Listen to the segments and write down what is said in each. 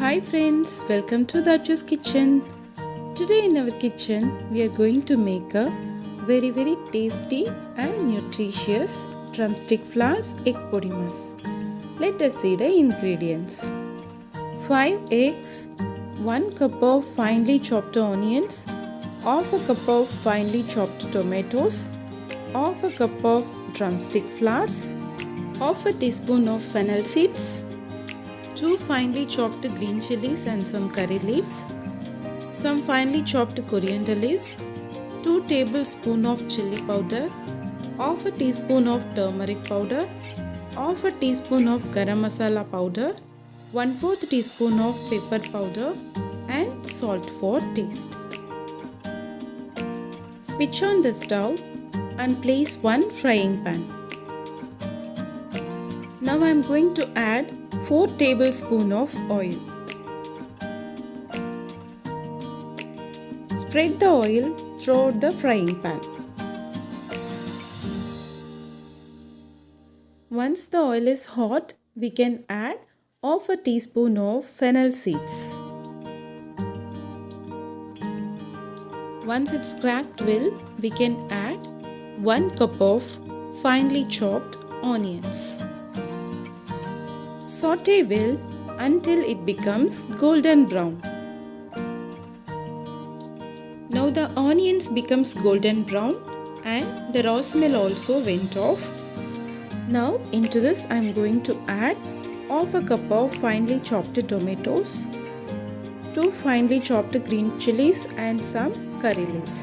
Hi friends, welcome to Dhatchu's kitchen. Today in our kitchen we are going to make a very tasty and nutritious drumstick flower egg podimas. Let us see the ingredients. 5 eggs, 1 cup of finely chopped onions, half a cup of finely chopped tomatoes, half a cup of drumstick flowers, half a teaspoon of fennel seeds, 2 finely chopped green chilies and some curry leaves, some finely chopped coriander leaves, 2 tablespoons of chilli powder, half a teaspoon of turmeric powder, half a teaspoon of Garam Masala powder, 1/4 teaspoon of pepper powder and salt for taste. Switch on the stove and place one frying pan. Now I am going to add 4 tablespoons of oil. Spread the oil throughout the frying pan. Once the oil is hot, we can add half a teaspoon of fennel seeds. Once it's cracked well, we can add 1 cup of finely chopped onions. Saute well until it becomes golden brown. Now the onions becomes golden brown and the raw smell also went off. Now into this I am going to add half a cup of finely chopped tomatoes, 2 finely chopped green chilies and some curry leaves.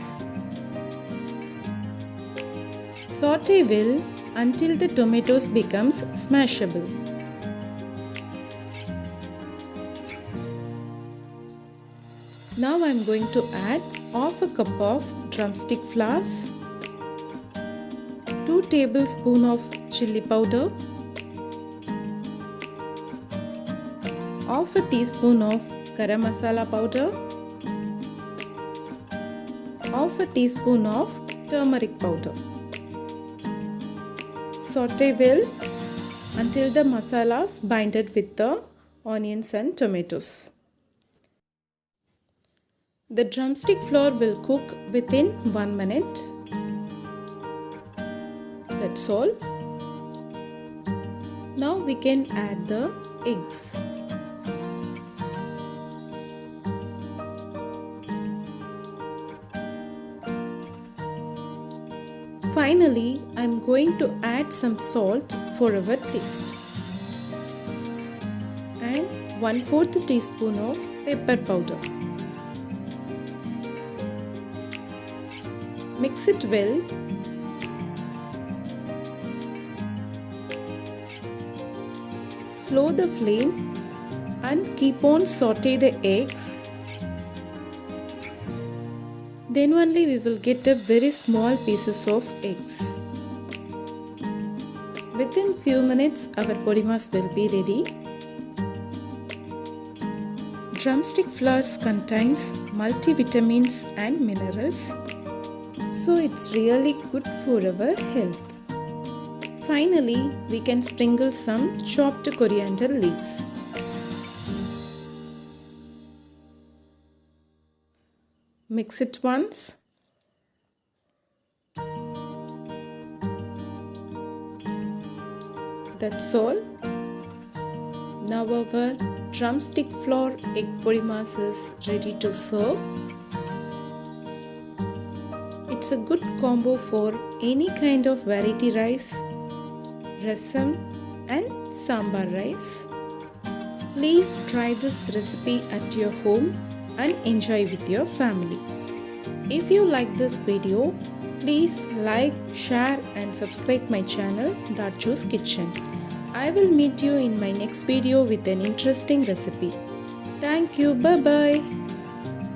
Saute well until the tomatoes becomes smashable. Now I am going to add half a cup of drumstick flowers, 2 tablespoons of chilli powder, half a teaspoon of Garam Masala powder, half a teaspoon of turmeric powder. Saute well until the masalas binded with the onions and tomatoes. The drumstick flower will cook within 1 minute. That's all. Now we can add the eggs. Finally, I am going to add some salt for our taste and 1/4 teaspoon of pepper powder. Mix it well. Slow the flame and keep on saute the eggs. Then only we will get a very small pieces of eggs. Within few minutes our podimas will be ready. Drumstick flowers contains multivitamins and minerals, so it's really good for our health. Finally, we can sprinkle some chopped coriander leaves. Mix it once. That's all. Now our drumstick flower egg podimas is ready to serve. It's a good combo for any kind of variety rice, rasam and sambar rice. Please try this recipe at your home and enjoy with your family. If you like this video, please like, share and subscribe my channel Dhatchu's Kitchen. I will meet you in my next video with an interesting recipe. Thank you. Bye bye.